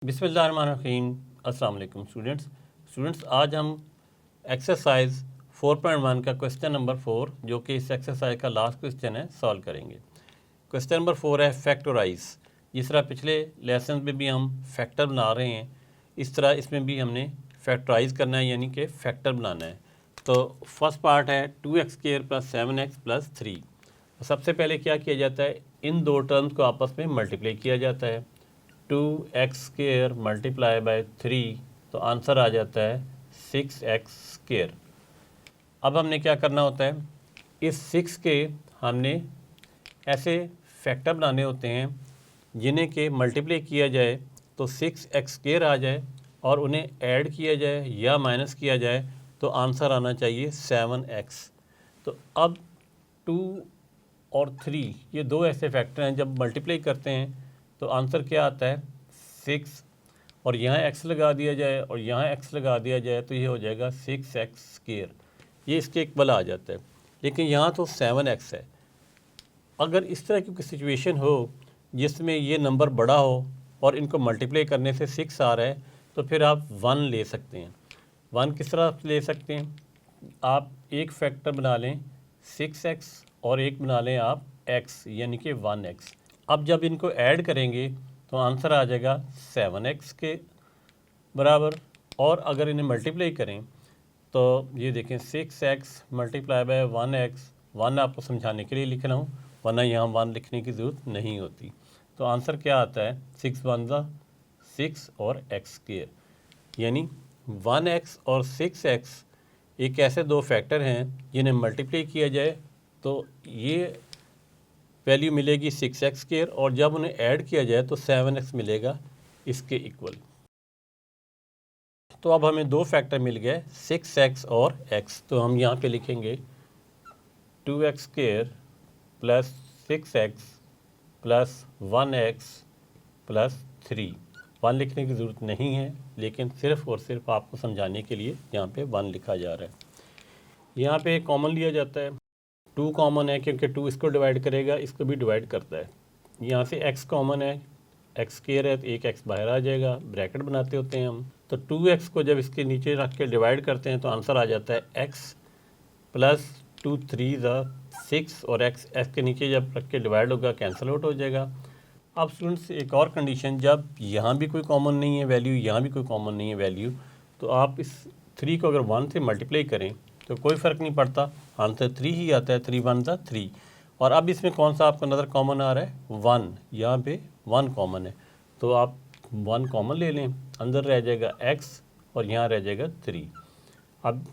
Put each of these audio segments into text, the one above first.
बिस्मिल्लाहिर्रहमानिर्रहीम। अस्सलाम वालेकुम स्टूडेंट्स, आज हम एक्सरसाइज 4.1 का क्वेश्चन नंबर 4 जो कि इस एक्सरसाइज का लास्ट क्वेश्चन है सॉल्व करेंगे। क्वेश्चन नंबर 4 है फैक्टराइज। जिस तरह पिछले लेसन में भी हम फैक्टर बना रहे हैं, इस तरह इसमें भी हमने फैक्टराइज करना है, यानी कि फैक्टर बनाना है। तो फर्स्ट पार्ट है 2x² + 7x + 3। सबसे पहले क्या किया जाता है, इन दो टर्म्स को आपस में मल्टीप्लाई किया जाता है। 2x² × 3, तो आंसर आ जाता है 6x²। अब हमने क्या करना होता है, इस 6 के हमने ऐसे फैक्टर बनाने होते हैं जिन्हें के मल्टीप्लाई किया जाए तो 6x² आ जाए, और उन्हें ऐड किया जाए या माइनस किया जाए तो आंसर आना चाहिए 7x। तो अब 2 और 3 ये दो ऐसे फैक्टर हैं, जब मल्टीप्लाई करते हैं तो आंसर क्या आता है 6, और यहाँ x लगा दिया जाए और यहाँ x लगा दिया जाए तो ये हो जाएगा 6x²। ये इसके इक्वल आ जाता है, लेकिन यहाँ तो 7x है। अगर इस तरह की कोई सिचुएशन हो जिसमें ये नंबर बड़ा हो और इनको मल्टीप्लाई करने से 6 आ रहा है, तो फिर आप 1 ले सकते हैं। 1 किस तरह ले सकते हैं, आप एक फैक्टर बना लें 6x और एक बना लें आप x, यानी कि 1x। अब जब इनको ऐड करेंगे तो आंसर आ जाएगा 7x के बराबर, और अगर इन्हें मल्टीप्लाई करें तो ये देखें 6x × 1x। 1 आपको समझाने के लिए लिख रहा हूँ, वरना यहाँ 1 लिखने की ज़रूरत नहीं होती। तो आंसर क्या आता है 6 × 6 और x², यानी 1x और 6x एक ऐसे दो फैक्टर हैं जिन्हें मल्टीप्लाई किया जाए तो ये वैल्यू मिलेगी 6x², और जब उन्हें ऐड किया जाए तो 7x मिलेगा इसके इक्वल। तो अब हमें दो फैक्टर मिल गए 6x और x, तो हम यहाँ पे लिखेंगे 2x² + 6x + 1x + 3। 1 लिखने की ज़रूरत नहीं है, लेकिन सिर्फ़ और सिर्फ आपको समझाने के लिए यहाँ पे 1 लिखा जा रहा है। यहाँ पे कॉमन लिया जाता है, 2 कॉमन है क्योंकि 2 इसको डिवाइड करेगा, इसको भी डिवाइड करता है। यहाँ से x कॉमन है, x² है तो एक x बाहर आ जाएगा, ब्रैकेट बनाते होते हैं हम। तो 2x को जब इसके नीचे रख के डिवाइड करते हैं तो आंसर आ जाता है x + 2 3 6, और x के नीचे जब रख के डिवाइड होगा कैंसिल आउट हो जाएगा। अब स्टूडेंट्स एक और कंडीशन, जब यहाँ भी कोई कॉमन नहीं है वैल्यू, यहाँ भी कोई कॉमन नहीं है वैल्यू, तो आप इस 3 को अगर 1 से मल्टीप्लाई करें तो कोई फ़र्क नहीं पड़ता, आंसर 3 ही आता है। 3 × 1 = 3। और अब इसमें कौन सा आपका नज़र कॉमन आ रहा है 1, यहाँ पे 1 कॉमन है, तो आप 1 कॉमन ले लें, अंदर रह जाएगा x और यहाँ रह जाएगा 3। अब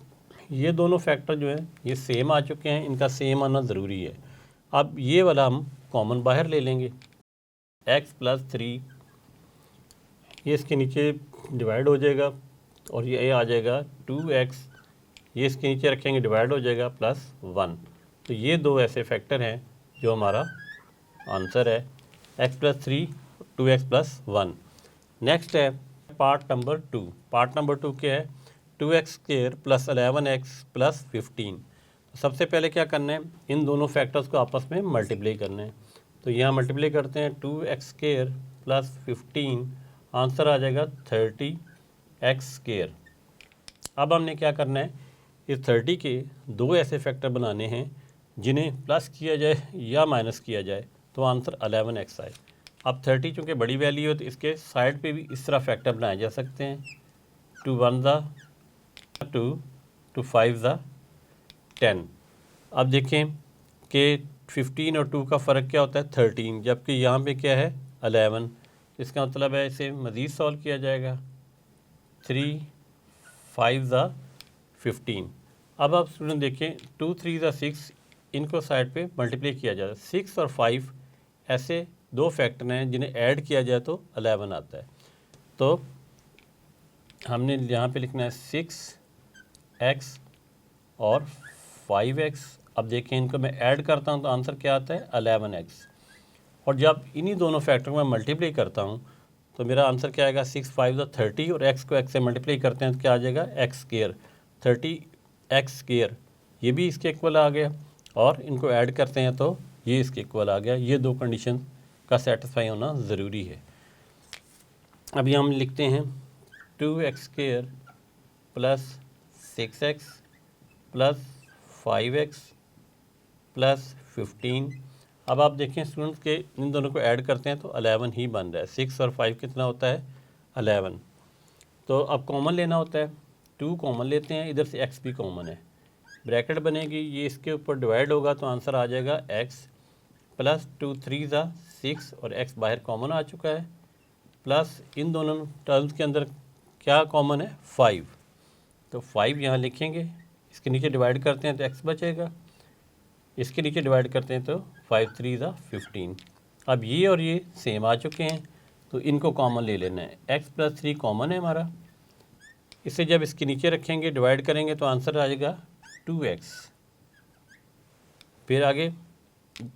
ये दोनों फैक्टर जो हैं ये सेम आ चुके हैं, इनका सेम आना ज़रूरी है। अब ये वाला हम कॉमन बाहर ले लेंगे, x + 3, ये इसके नीचे डिवाइड हो जाएगा और ये आ जाएगा 2x, ये इसके नीचे रखेंगे डिवाइड हो जाएगा +1। तो ये दो ऐसे फैक्टर हैं जो हमारा आंसर है, x + 3 2x + 1। नेक्स्ट है पार्ट नंबर 2। पार्ट नंबर 2 क्या है, 2x² + 11x + 15। तो सबसे पहले क्या करना है, इन दोनों फैक्टर्स को आपस में मल्टीप्लाई करना है। तो यहाँ मल्टीप्लाई करते हैं 2x² + 15, आंसर आ जाएगा 30x²। अब हमने क्या करना है, इस 30 के दो ऐसे फैक्टर बनाने हैं जिन्हें प्लस किया जाए या माइनस किया जाए तो आंसर 11x आए। अब 30 चूँकि बड़ी वैल्यू है तो इसके साइड पे भी इस तरह फैक्टर बनाए जा सकते हैं, 2 1 2 2 5 10। अब देखें कि 15 और 2 का फ़र्क क्या होता है 13, जबकि यहाँ पे क्या है 11। इसका मतलब है इसे मज़ीद सॉल्व किया जाएगा, 3 5 15। अब आप स्टूडेंट देखें 2 3 6, इनको साइड पे मल्टीप्लाई किया जाए, 6 और 5 ऐसे दो फैक्टर हैं जिन्हें ऐड किया जाए तो 11 आता है। तो हमने यहाँ पे लिखना है 6x और 5x। अब देखें इनको मैं ऐड करता हूँ तो आंसर क्या आता है 11x, और जब इन्हीं दोनों फैक्टर को मैं मल्टीप्लाई करता हूँ तो मेरा आंसर क्या आएगा 6 5 30, और x को x से मल्टीप्लाई करते हैं तो क्या आ जाएगा x², 30x²। ये भी इसके इक्वल आ गया, और इनको ऐड करते हैं तो ये इसके इक्वल आ गया। ये दो कंडीशन का सेटिस्फाई होना ज़रूरी है। अभी हम लिखते हैं 2x² plus 6x plus 5x plus 15। अब आप देखें स्टूडेंट्स के इन दोनों को ऐड करते हैं तो 11 ही बन रहा है। 6 और 5 कितना होता है 11। तो अब कॉमन लेना होता है, 2 कॉमन लेते हैं, इधर से x भी कॉमन है, ब्रैकेट बनेगी, ये इसके ऊपर डिवाइड होगा तो आंसर आ जाएगा x प्लस 2 3 ज़ा 6 और x बाहर कॉमन आ चुका है, प्लस इन दोनों टर्म्स के अंदर क्या कॉमन है 5, तो 5 यहाँ लिखेंगे, इसके नीचे डिवाइड करते हैं तो x बचेगा, इसके नीचे डिवाइड करते हैं तो 5 3 ज़ा 15। अब ये और ये सेम आ चुके हैं तो इनको कॉमन ले लेना है, x प्लस 3 कॉमन है हमारा, इसे जब इसके नीचे रखेंगे डिवाइड करेंगे तो आंसर आ जाएगा 2x। फिर आगे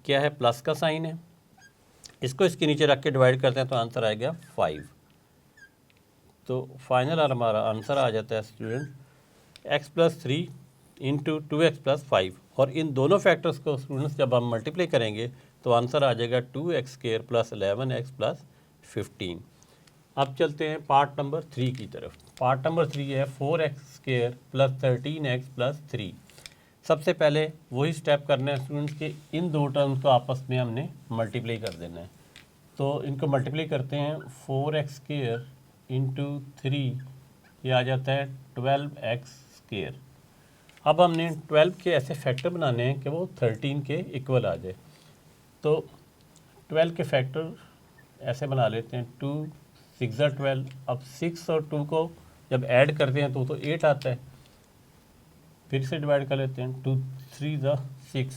क्या है, प्लस का साइन है, इसको इसके नीचे रख के डिवाइड करते हैं तो आंसर आएगा 5। तो फाइनल हमारा आंसर आ जाता है student x plus 3 into 2x plus 5, और इन दोनों फैक्टर्स को स्टूडेंट्स जब हम मल्टीप्लाई करेंगे तो आंसर आ जाएगा 2x² प्लस 11x प्लस 15। अब चलते हैं पार्ट नंबर 3 की तरफ। पार्ट नंबर 3 है 4x² प्लस 13x प्लस 3। सबसे पहले वही स्टेप करना है स्टूडेंट्स के, इन दो टर्म्स को आपस में हमने मल्टीप्लाई कर देना है। तो इनको मल्टीप्लाई करते हैं, 4x² इंटू 3, ये आ जाता है 12x²। अब हमने 12 के ऐसे फैक्टर बनाने हैं कि वो 13 के इक्वल आ जाए। तो 12 के फैक्टर ऐसे बना लेते हैं, 2 6 ज़ा 12। अब 6 और 2 को जब ऐड करते हैं तो 8 आता है, फिर से डिवाइड कर लेते हैं, 2 3 ज़ा 6,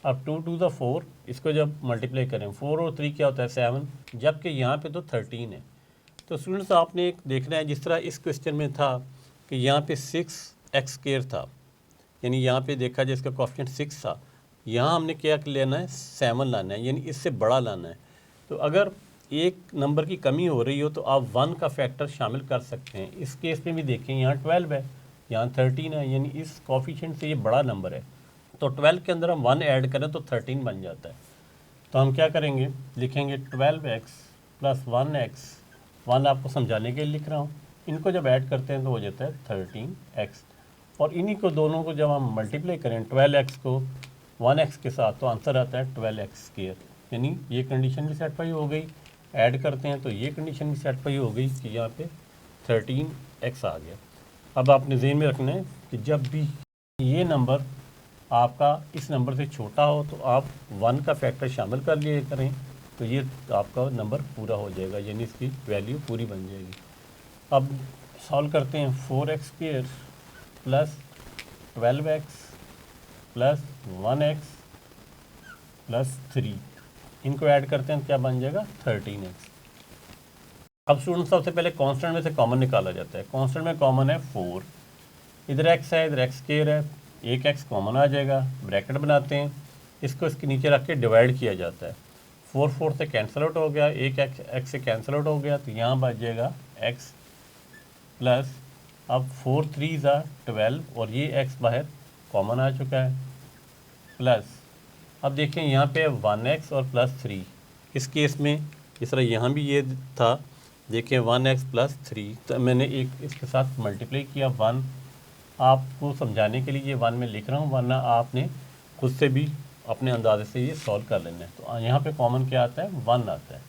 अब 2 2 ज़ा 4, इसको जब मल्टीप्लाई करें 4 और 3 क्या होता है 7, जबकि यहाँ पे तो 13 है। तो स्टूडेंट्स आपने एक देखना है, जिस तरह इस क्वेश्चन में था कि यहाँ पे 6x² था, यानी यहाँ पे देखा जाए इसका कोएफिशिएंट 6 था, यहाँ हमने क्या लेना है 7 लाना है, यानी इससे बड़ा लाना है। तो अगर एक नंबर की कमी हो रही हो तो आप 1 का फैक्टर शामिल कर सकते हैं। इस केस में भी देखें, यहाँ 12 है, यहाँ 13 है, यानी इस कोएफिशिएंट से ये बड़ा नंबर है। तो 12 के अंदर हम 1 ऐड करें तो 13 बन जाता है। तो हम क्या करेंगे, लिखेंगे 12x प्लस 1x, 1 आपको समझाने के लिए लिख रहा हूँ, इनको जब ऐड करते हैं तो हो जाता है 13x, और इन्हीं को दोनों को जब हम मल्टीप्लाई करें 12x को 1x के साथ तो आंसर आता है 12x², यानी ये कंडीशन भी सेटिस्फाई हो गई। ऐड करते हैं तो ये कंडीशन भी सेटिस्फाई हो गई कि यहाँ पे 13x आ गया। अब आपने ज़हन में रखना है कि जब भी ये नंबर आपका इस नंबर से छोटा हो तो आप 1 का फैक्टर शामिल कर लिए करें, तो ये आपका नंबर पूरा हो जाएगा, यानी इसकी वैल्यू पूरी बन जाएगी। अब सॉल्व करते हैं, 4x² plus 12x plus 1x plus 3, इनको ऐड करते हैं क्या बन जाएगा 13x। अब स्टूडेंट सबसे पहले कांस्टेंट में से कॉमन निकाला जाता है। कांस्टेंट में कॉमन है 4, इधर x है इधर x² है, एक x कॉमन आ जाएगा, ब्रैकेट बनाते हैं, इसको इसके नीचे रख के डिवाइड किया जाता है, 4 4 से कैंसिल आउट हो गया, एक x से कैंसिल आउट हो गया, तो यहाँ बच जाएगा x प्लस, अब 4 3 ज़ा 12 और ये x बाहर कॉमन आ चुका है, प्लस अब देखें यहाँ पे 1x और प्लस 3, इस केस में इस तरह यहाँ भी ये था, देखें 1x प्लस 3, तो मैंने एक इसके साथ मल्टीप्लाई किया 1, आपको समझाने के लिए ये 1 में लिख रहा हूँ, वरना आपने खुद से भी अपने अंदाजे से ये सॉल्व कर लेना है। तो यहाँ पे कॉमन क्या आता है 1 आता है,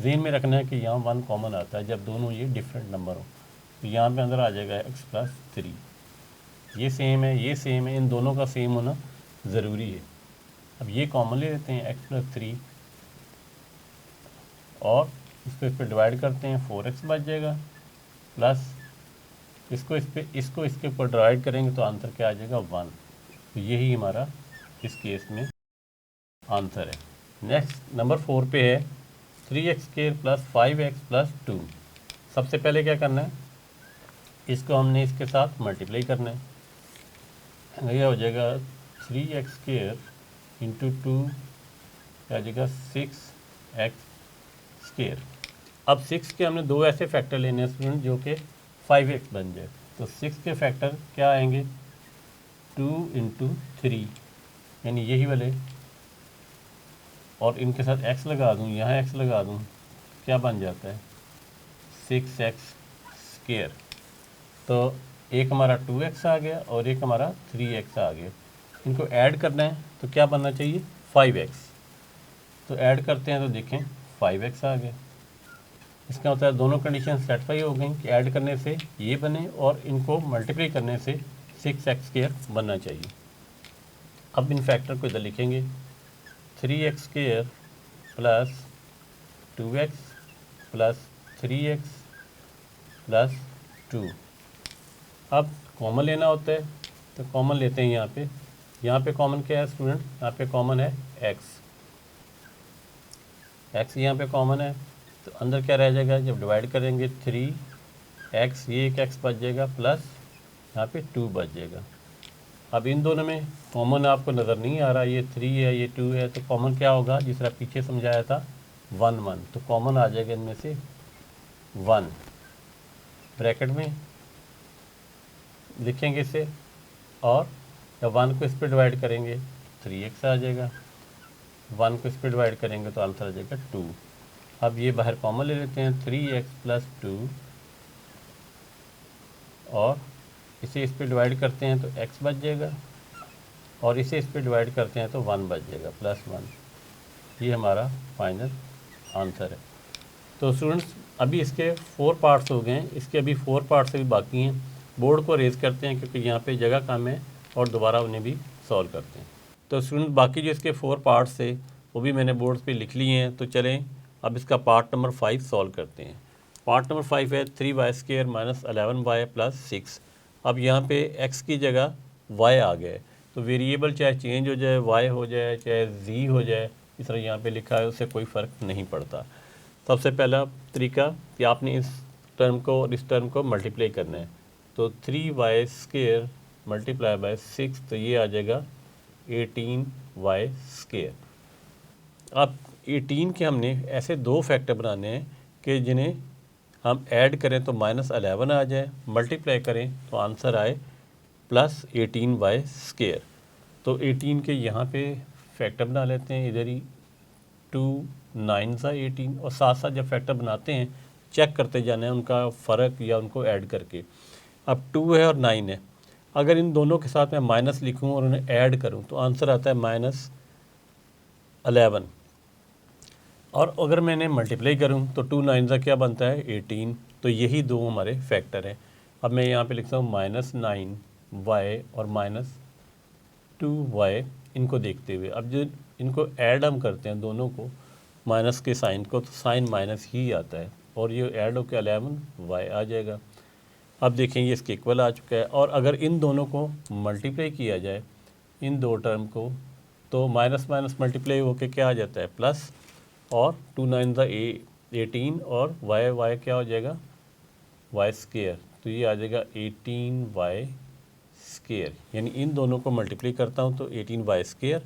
ज़हन में रखना है कि यहाँ 1 कॉमन आता है जब दोनों ये डिफरेंट नंबर हो, तो यहाँ पे अंदर आ जाएगा x प्लस 3, ये सेम है ये सेम है, इन दोनों का सेम होना ज़रूरी है। अब ये कॉमन ले लेते हैं x प्लस 3 और इसको इस पर डिवाइड करते हैं, 4x बच जाएगा, प्लस इसको इसके ऊपर डिवाइड करेंगे तो आंसर क्या आ जाएगा 1। तो यही हमारा इस केस में आंसर है। नेक्स्ट नंबर 4 पे है 3x² प्लस 5x प्लस 2। सबसे पहले क्या करना है, इसको हमने इसके साथ मल्टीप्लाई करना है, यह हो जाएगा 3x² इंटू 2 क्या आ जाएगा 6x²। अब 6 के हमने दो ऐसे फैक्टर लेने हैं स्टूडेंट जो कि 5x बन जाए, तो 6 के फैक्टर क्या आएंगे 2 इंटू 3, यानी यही वाले, और इनके साथ x लगा दूँ, यहाँ x लगा दूँ, क्या बन जाता है 6x²। तो एक हमारा 2x आ गया और एक हमारा 3x आ गया। इनको ऐड करना है तो क्या बनना चाहिए, 5x। तो ऐड करते हैं तो देखें 5x आ गया। इसका मतलब दोनों कंडीशन सेटिस्फाई हो गई कि ऐड करने से ये बने और इनको मल्टीप्लाई करने से 6x² बनना चाहिए। अब इन फैक्टर को इधर लिखेंगे, 3x² plus 2x plus 3x plus 2। अब कॉमन लेना होता है तो कॉमन लेते हैं यहाँ पे कॉमन क्या है स्टूडेंट, यहाँ पे कॉमन है x। x यहाँ पे कॉमन है तो अंदर क्या रह जाएगा, जब डिवाइड करेंगे 3x, ये एक x बच जाएगा प्लस यहाँ पे 2 बच जाएगा। अब इन दोनों में कॉमन आपको नज़र नहीं आ रहा, ये 3 है ये 2 है, तो कॉमन क्या होगा, जिस तरह पीछे समझाया था 1 1, तो कॉमन आ जाएगा इनमें से 1। ब्रैकेट में लिखेंगे इसे और जब 1 को इस पर डिवाइड करेंगे 3x आ जाएगा, 1 को इस पर डिवाइड करेंगे तो आंसर आ जाएगा 2। अब ये बाहर कॉमन ले लेते हैं, 3x प्लस 2 और इसे इस पर डिवाइड करते हैं तो x बच जाएगा और इसे इस पर डिवाइड करते हैं तो 1 बच जाएगा प्लस 1। ये हमारा फाइनल आंसर है। तो स्टूडेंट्स अभी इसके 4 पार्ट्स हो गए हैं, इसके अभी 4 पार्ट्स अभी बाकी हैं। बोर्ड को रेज़ करते हैं क्योंकि यहाँ पे जगह कम है और दोबारा उन्हें भी सॉल्व करते हैं। तो स्टूडेंट बाकी जो इसके 4 पार्ट्स थे वो भी मैंने बोर्ड पे लिख लिए हैं। तो चलें अब इसका पार्ट नंबर 5 सॉल्व करते हैं। पार्ट नंबर 5 है 3y² माइनस 11y प्लस 6। अब यहाँ पे x की जगह y आ गया है, तो वेरिएबल चाहे चेंज हो जाए, y हो जाए चाहे z हो जाए, इस तरह यहाँ पे लिखा है, उससे कोई फ़र्क नहीं पड़ता। सबसे पहला तरीका कि आपने इस टर्म को और इस टर्म को मल्टीप्लाई करना है। तो 3y² मल्टीप्लाई बाय 6, तो ये आ जाएगा 18y²। अब 18 के हमने ऐसे 2 फैक्टर बनाने हैं कि जिन्हें हम ऐड करें तो -11 आ जाए, मल्टीप्लाई करें तो आंसर आए प्लस 18y²। तो 18 के यहाँ पे फैक्टर बना लेते हैं, इधर ही 2 9 सा 18, और साथ साथ जब फैक्टर बनाते हैं चेक करते जाना है उनका फ़र्क या उनको ऐड करके। अब 2 है और 9 है, अगर इन दोनों के साथ मैं माइनस लिखूं और उन्हें ऐड करूं तो आंसर आता है -11। और अगर मैंने मल्टीप्लाई करूं तो 2 9 का क्या बनता है 18। तो यही दो हमारे फैक्टर हैं। अब मैं यहाँ पे लिखता हूँ -9y और -2y, इनको देखते हुए अब जो इनको ऐड हम करते हैं दोनों को, माइनस के साइन को, तो साइन माइनस ही आता है और ये ऐड होकर 11y आ जाएगा। अब देखें ये इसके इक्वल आ चुका है। और अगर इन दोनों को मल्टीप्लाई किया जाए, इन दो टर्म को, तो माइनस माइनस मल्टीप्लाई होकर क्या आ जाता है प्लस, और 2 9 18 और y क्या हो जाएगा y²। तो ये आ जाएगा 18y²। यानी इन दोनों को मल्टीप्लाई करता हूँ तो 18y²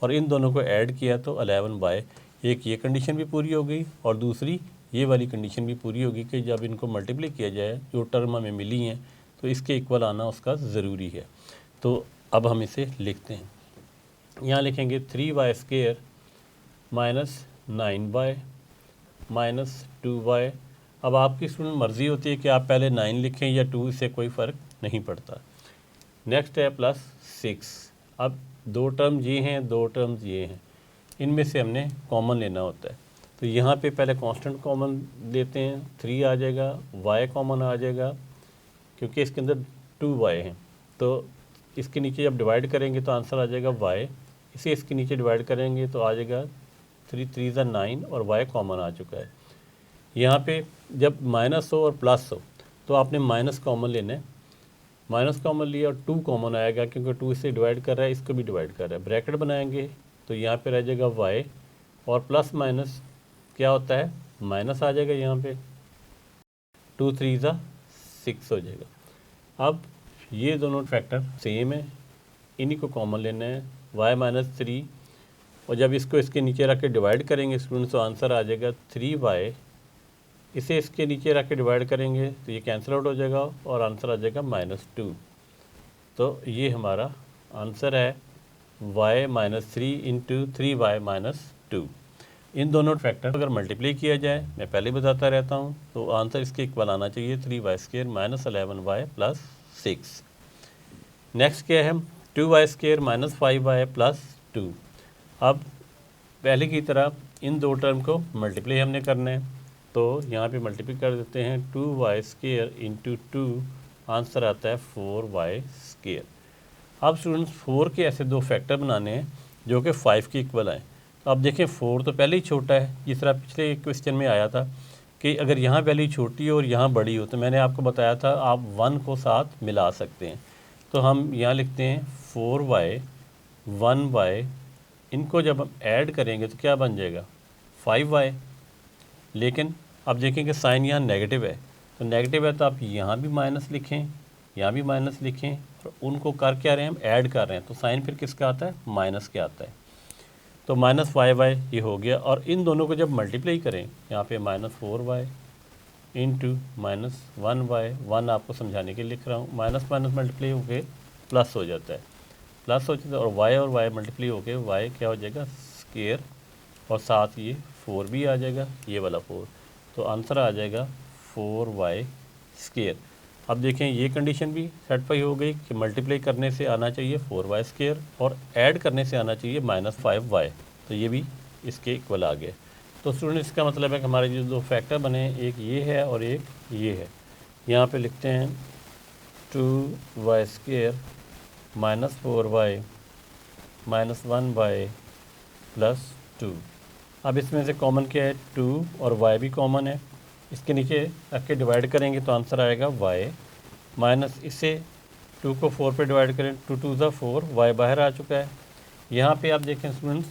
और इन दोनों को ऐड किया तो 11y। एक ये कंडीशन भी पूरी हो गई और दूसरी ये वाली कंडीशन भी पूरी होगी कि जब इनको मल्टीप्लाई किया जाए जो टर्म हमें मिली हैं तो इसके इक्वल आना उसका ज़रूरी है। तो अब हम इसे लिखते हैं, यहाँ लिखेंगे 3y² minus 9y minus 2y। अब आपकी स्टूडेंट मर्ज़ी होती है कि आप पहले 9 लिखें या 2, इससे कोई फ़र्क नहीं पड़ता। नेक्स्ट है प्लस 6। अब दो टर्म्स ये हैं, दो टर्म्स ये हैं, इनमें से हमने कॉमन लेना होता है। तो यहाँ पे पहले कांस्टेंट कॉमन लेते हैं, 3 आ जाएगा, y कॉमन आ जाएगा क्योंकि इसके अंदर 2y हैं। तो इसके नीचे जब डिवाइड करेंगे तो आंसर आ जाएगा y, इसे इसके नीचे डिवाइड करेंगे तो आ जाएगा 3 3 9 और y कॉमन आ चुका है। यहाँ पे जब माइनस हो और प्लस हो तो आपने माइनस कॉमन लेना है, माइनस कॉमन लिया और 2 कॉमन आएगा क्योंकि 2 इसे डिवाइड कर रहा है, इसको भी डिवाइड कर रहा है। ब्रैकेट बनाएंगे तो यहाँ पे रह जाएगा y और प्लस माइनस क्या होता है माइनस आ जाएगा, यहाँ पे 2 3 6 हो जाएगा। अब ये दोनों फैक्टर सेम है, इन्हीं को कॉमन लेना है, y -3, और जब इसको इसके नीचे रख के डिवाइड करेंगे स्टूडेंट्स तो आंसर आ जाएगा 3y। इसे इसके नीचे रख के डिवाइड करेंगे तो ये कैंसिल आउट हो जाएगा और आंसर आ जाएगा -2। तो ये हमारा आंसर है y -3 इंटू 3y -2। इन दोनों फैक्टर अगर मल्टीप्लाई किया जाए, मैं पहले बताता रहता हूँ, तो आंसर इसके इक्वल आना चाहिए 3y² minus 11y plus 6। Next क्या है, 2y² माइनस 5y प्लस 2। अब पहले की तरह इन दो टर्म को मल्टीप्लाई हमने करना है, तो यहाँ पे मल्टीप्लाई कर देते हैं 2y² इंटू 2, आंसर आता है 4y²। अब स्टूडेंट्स 4 के ऐसे दो फैक्टर बनाने हैं जो कि 5 के इक्वल आए। तो अब देखें 4 तो पहले ही छोटा है, जिस तरह पिछले क्वेश्चन में आया था कि अगर यहाँ वैल्यू छोटी हो और यहाँ बड़ी हो, तो मैंने आपको बताया था आप 1 को साथ मिला सकते हैं। तो हम यहाँ लिखते हैं 4y 1y, इनको जब हम ऐड करेंगे तो क्या बन जाएगा 5y। लेकिन अब देखें कि साइन यहाँ नेगेटिव है, तो नेगेटिव है तो आप यहाँ भी माइनस लिखें, यहाँ भी माइनस लिखें, और उनको कर क्या रहे हैं, हम ऐड कर रहे हैं, तो साइन फिर किसका आता है, माइनस के आता है। तो माइनस 5y ये हो गया, और इन दोनों को जब मल्टीप्लाई करें, यहाँ पे minus 4y into minus 1y, 1 आपको समझाने के लिए लिख रहा हूँ, माइनस माइनस मल्टीप्लाई होके प्लस हो जाता है, प्लस हो जाता है, और y मल्टीप्लाई होके y क्या हो जाएगा स्क्वायर, और साथ ये 4 भी आ जाएगा, ये वाला 4, तो आंसर आ जाएगा 4y²। अब देखें ये कंडीशन भी सेटिस्फाई हो गई कि मल्टीप्लाई करने से आना चाहिए 4y² और ऐड करने से आना चाहिए माइनस 5y, तो ये भी इसके इक्वल आ गए। तो स्टूडेंट इसका मतलब है कि हमारे जो दो फैक्टर बने, एक ये है और एक ये है। यहाँ पे लिखते हैं 2y² minus 4y minus 1y plus 2। अब इसमें से कॉमन क्या है, 2 और y भी कॉमन है, इसके नीचे रख के डिवाइड करेंगे तो आंसर आएगा y, माइनस इससे 2 को 4 पे डिवाइड करें, 2 2 ज़ा 4, y बाहर आ चुका है। यहाँ पे आप देखें स्टूडेंट्स,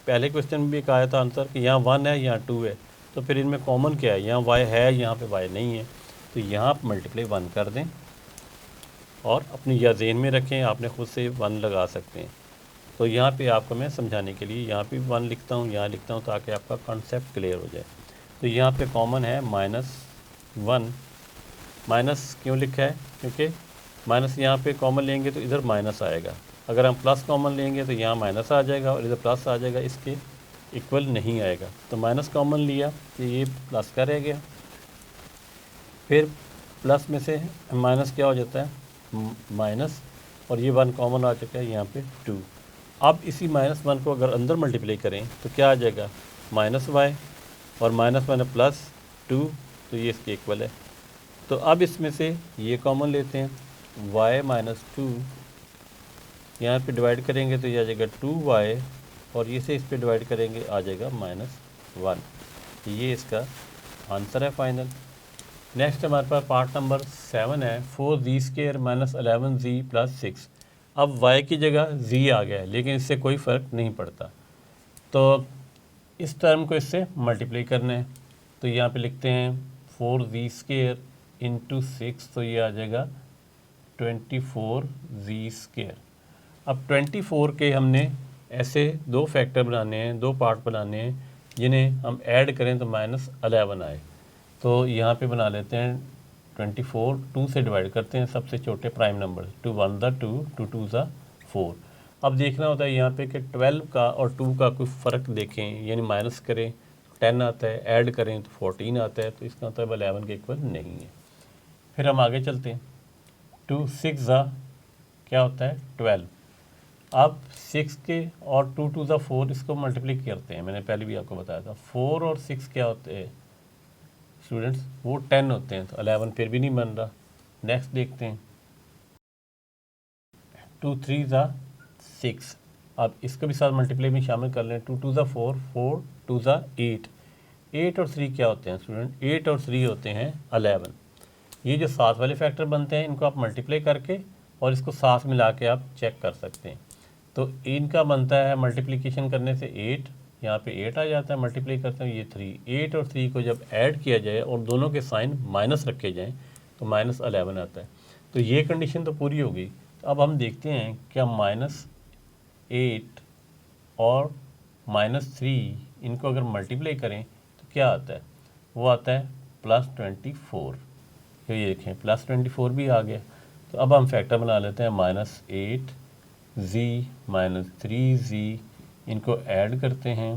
पहले क्वेश्चन में भी कहा था आंसर कि यहाँ 1 है यहाँ 2 है, तो फिर इनमें कॉमन क्या है, यहाँ y है यहाँ पे y नहीं है, तो यहाँ आप मल्टीप्लाई 1 कर दें और अपनी या ज़हन में रखें, आपने खुद से 1 लगा सकते हैं। तो यहाँ पे आपको मैं समझाने के लिए यहाँ पे 1 लिखता हूँ, यहाँ लिखता हूँ, ताकि आपका कॉन्सेप्ट क्लियर हो जाए। तो यहाँ पे कॉमन है -1, माइनस क्यों लिखा है, क्योंकि माइनस यहाँ पे कॉमन लेंगे तो इधर माइनस आएगा, अगर हम प्लस कॉमन लेंगे तो यहाँ माइनस आ जाएगा और इधर प्लस आ जाएगा, इसके इक्वल नहीं आएगा। तो माइनस कॉमन लिया तो ये प्लस का रह गया, फिर प्लस में से माइनस क्या हो जाता है माइनस, और ये 1 कॉमन आ चुका है यहाँ पे 2। अब इसी -1 को अगर अंदर मल्टीप्लाई करें तो क्या आ जाएगा -y, और -1 प्लस 2, तो ये इसके इक्वल है। तो अब इसमें से ये कॉमन लेते हैं, y माइनस 2 यहाँ पे डिवाइड करेंगे तो ये आ जाएगा 2y, और ये से इस पे डिवाइड करेंगे आ जाएगा -1। ये इसका आंसर है फाइनल। नेक्स्ट हमारे पास पार्ट नंबर 7 है, 4z² माइनस 11z प्लस 6। अब y की जगह z आ गया है, लेकिन इससे कोई फ़र्क नहीं पड़ता, तो इस टर्म को इससे मल्टीप्लाई करना है। तो यहाँ पे लिखते हैं 4z² इंटू 6, तो ये आ जाएगा 24z²। अब 24 के हमने ऐसे दो फैक्टर बनाने हैं, दो पार्ट बनाने हैं, जिन्हें हम ऐड करें तो -11 आए। तो यहाँ पे बना लेते हैं 24, 2 से डिवाइड करते हैं सबसे छोटे प्राइम नंबर, 2 1 ज़ा 2, 2 2 ज़ा 4। अब देखना होता है यहाँ पे कि 12 का और 2 का कोई फ़र्क देखें, यानी माइनस करें 10 आता है, ऐड करें तो 14 आता है, तो इसका मतलब 11 के इक्वल नहीं है। फिर हम आगे चलते हैं, 2 6 ज़ा क्या होता है 12। अब 6 के और 2 2 ज़ा 4, इसको मल्टीप्लाई करते हैं, मैंने पहले भी आपको बताया था। 4 और 6 क्या होते हैं स्टूडेंट्स, वो 10 होते हैं, तो 11 फिर भी नहीं बन रहा। नेक्स्ट देखते हैं, 2 3 ज़ा 6, अब इसको भी साथ मल्टीप्लाई में शामिल कर लें, 2 2 ज़ा 4, 4 2 ज़ा 8, 8 और 3 क्या होते हैं स्टूडेंट, 8 और 3 होते हैं 11। ये जो साथ वाले फैक्टर बनते हैं, इनको आप मल्टीप्लाई करके और इसको साथ मिला के आप चेक कर सकते हैं। तो इनका बनता है मल्टीप्लिकेशन करने से 8, यहाँ पे 8 आ जाता है, मल्टीप्लाई करते हैं ये 3, 8 और 3 को जब ऐड किया जाए और दोनों के साइन माइनस रखे जाएँ तो -11 आता है। तो ये कंडीशन तो पूरी हो गई। तो अब हम देखते हैं क्या -8 और -3 इनको अगर मल्टीप्लाई करें तो क्या आता है, वो आता है +24। तो ये देखें +24 भी आ गया। तो अब हम फैक्टर बना लेते हैं, -8z -3z, इनको ऐड करते हैं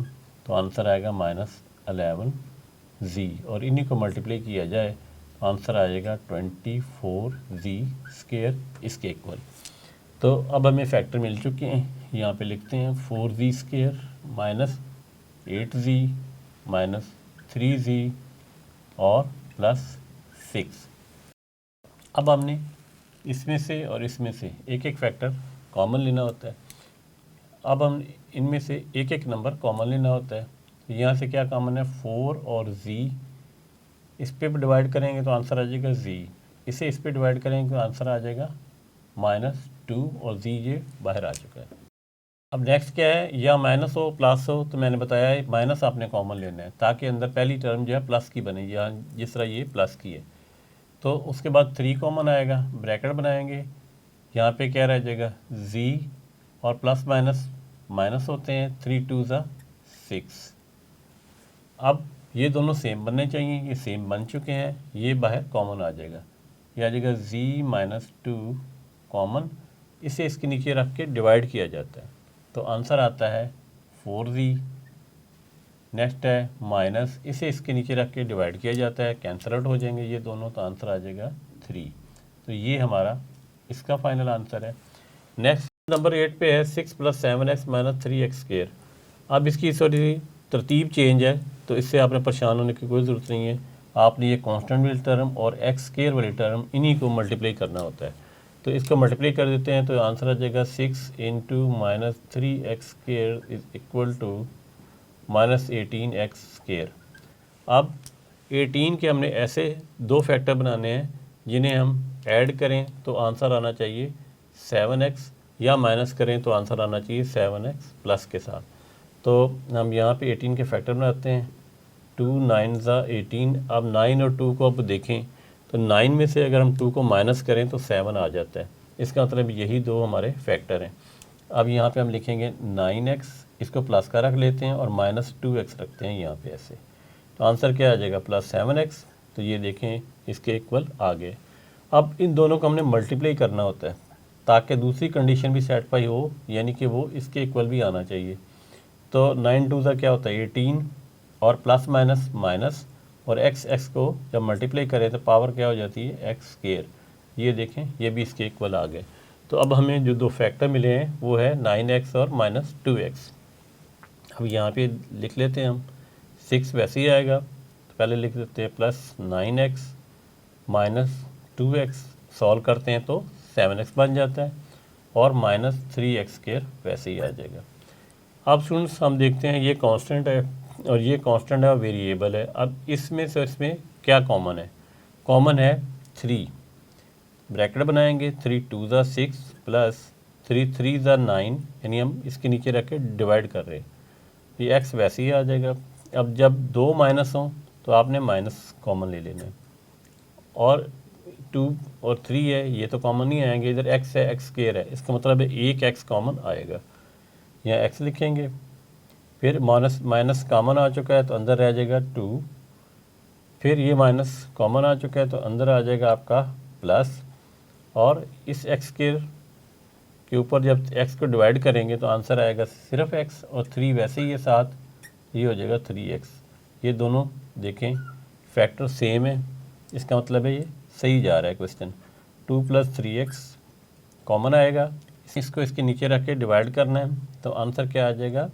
तो आंसर आएगा -11z, और इन्हीं को मल्टीप्लाई किया जाए तो आंसर आएगा 24z² इसके इक्वल। तो अब हमें फैक्टर मिल चुके हैं, यहाँ पे लिखते हैं 4z² -8z -3z और +6। अब हमने इसमें से और इसमें से एक एक फैक्टर कॉमन लेना होता है। अब हम इनमें से एक एक नंबर कॉमन लेना होता है। यहाँ से क्या कॉमन है, 4 और z, इस पे डिवाइड करेंगे तो आंसर आ जाएगा z, इसे इस पे डिवाइड करेंगे तो आंसर आ जाएगा -2 और z ये बाहर आ चुका है। अब नेक्स्ट क्या है, या माइनस हो प्लस हो, तो मैंने बताया है माइनस आपने कॉमन लेना है ताकि अंदर पहली टर्म जो है प्लस की बने, या जिस तरह ये प्लस की है। तो उसके बाद 3 कॉमन आएगा, ब्रैकेट बनाएंगे, यहाँ पे क्या रह जाएगा z, और प्लस माइनस माइनस होते हैं, 3 2 ज़ा 6। अब ये दोनों सेम बनने चाहिए, ये सेम बन चुके हैं, ये बाहर कॉमन आ जाएगा, ये आ जाएगा z -2 कॉमन, इसे इसके नीचे रख के डिवाइड किया जाता है तो आंसर आता है 4z। नेक्स्ट है माइनस, इसे इसके नीचे रख के डिवाइड किया जाता है, कैंसल आउट हो जाएंगे ये दोनों, तो आंसर आ जाएगा 3। तो ये हमारा इसका फाइनल आंसर है। नेक्स्ट नंबर 8 पे है 6 + 7x - 3x²। अब इसकी थोड़ी तरतीब चेंज है, तो इससे आपने परेशान होने की कोई ज़रूरत नहीं है। आपने ये कांस्टेंट वाली टर्म और x² वाली टर्म इन्हीं को मल्टीप्लाई करना होता है। तो इसको मल्टीप्लाई कर देते हैं तो आंसर आ जाएगा 6 × -3x² = -18x²। अब 18 के हमने ऐसे दो फैक्टर बनाने हैं जिन्हें हम ऐड करें तो आंसर आना चाहिए 7x, या माइनस करें तो आंसर आना चाहिए 7x प्लस के साथ। तो हम यहाँ पे 18 के फैक्टर बनाते हैं, 2 9 ज़ा 18। अब 9 और 2 को अब देखें तो 9 में से अगर हम 2 को माइनस करें तो 7 आ जाता है, इसका मतलब यही दो हमारे फैक्टर हैं। अब यहाँ पे हम लिखेंगे 9x, इसको प्लस का रख लेते हैं और -2x रखते हैं यहाँ पे ऐसे, तो आंसर क्या आ जाएगा +7x। तो ये देखें इसके इक्वल आ गए। अब इन दोनों को हमने मल्टीप्लाई करना होता है ताकि दूसरी कंडीशन भी सेटिस्फाई हो, यानी कि वो इसके इक्वल भी आना चाहिए। तो 9 2 ज़ा क्या होता है 18, और प्लस माइनस माइनस, और x को जब मल्टीप्लाई करें तो पावर क्या हो जाती है x²। ये देखें ये भी इसके इक्वल आ गए। तो अब हमें जो दो फैक्टर मिले हैं वो है 9x और -2x। अब यहाँ पे लिख लेते हैं हम, 6 वैसे ही आएगा तो पहले लिख देते हैं +9x -2x, सॉल्व करते हैं तो 7x बन जाता है, और -3x² वैसे ही आ जाएगा। अब स्टूडेंट्स हम देखते हैं ये कांस्टेंट है और ये कांस्टेंट है, वेरिएबल है। अब इसमें से इसमें क्या कॉमन है, कॉमन है 3, ब्रैकेट बनाएंगे, 3 2 ज़ा 6 +3 3 ज़ा 9, यानी हम इसके नीचे रख के डिवाइड कर रहे हैं, ये x वैसे ही आ जाएगा। अब जब दो माइनस हों तो आपने माइनस कॉमन ले लेना है, और 2 और 3 है ये तो कॉमन नहीं आएंगे, इधर x है x² है, इसका मतलब है एक x कॉमन आएगा, यहाँ x लिखेंगे, फिर माइनस कॉमन आ चुका है तो अंदर रह जाएगा 2, फिर ये माइनस कॉमन आ चुका है तो अंदर आ जाएगा आपका प्लस, और इस x² के ऊपर जब x को डिवाइड करेंगे तो आंसर आएगा सिर्फ x, और 3 वैसे ही है साथ, ये हो जाएगा 3x। ये दोनों देखें फैक्टर सेम है, इसका मतलब है ये सही जा रहा है क्वेश्चन। 2 + 3x कॉमन आएगा, इसको इसके नीचे रख के डिवाइड करना है तो आंसर क्या आ जाएगा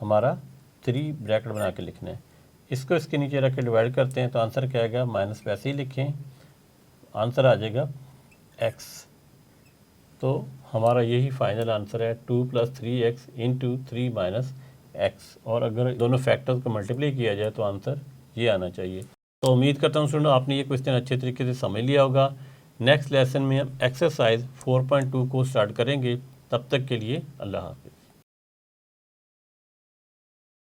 हमारा 3, ब्रैकेट बना के लिखना है, इसको इसके नीचे रख के डिवाइड करते हैं तो आंसर क्या आएगा, माइनस वैसे ही लिखें, आंसर आ जाएगा x। तो हमारा यही फाइनल आंसर है 2 + 3x × 3 - x, और अगर दोनों फैक्टर्स को मल्टीप्लाई किया जाए तो आंसर ये आना चाहिए। तो उम्मीद करता हूँ स्टूडेंट आपने ये क्वेश्चन अच्छे तरीके से समझ लिया होगा। नेक्स्ट लेसन में हम एक्सरसाइज 4.2 को स्टार्ट करेंगे, तब तक के लिए अल्लाह हाफ़िज़।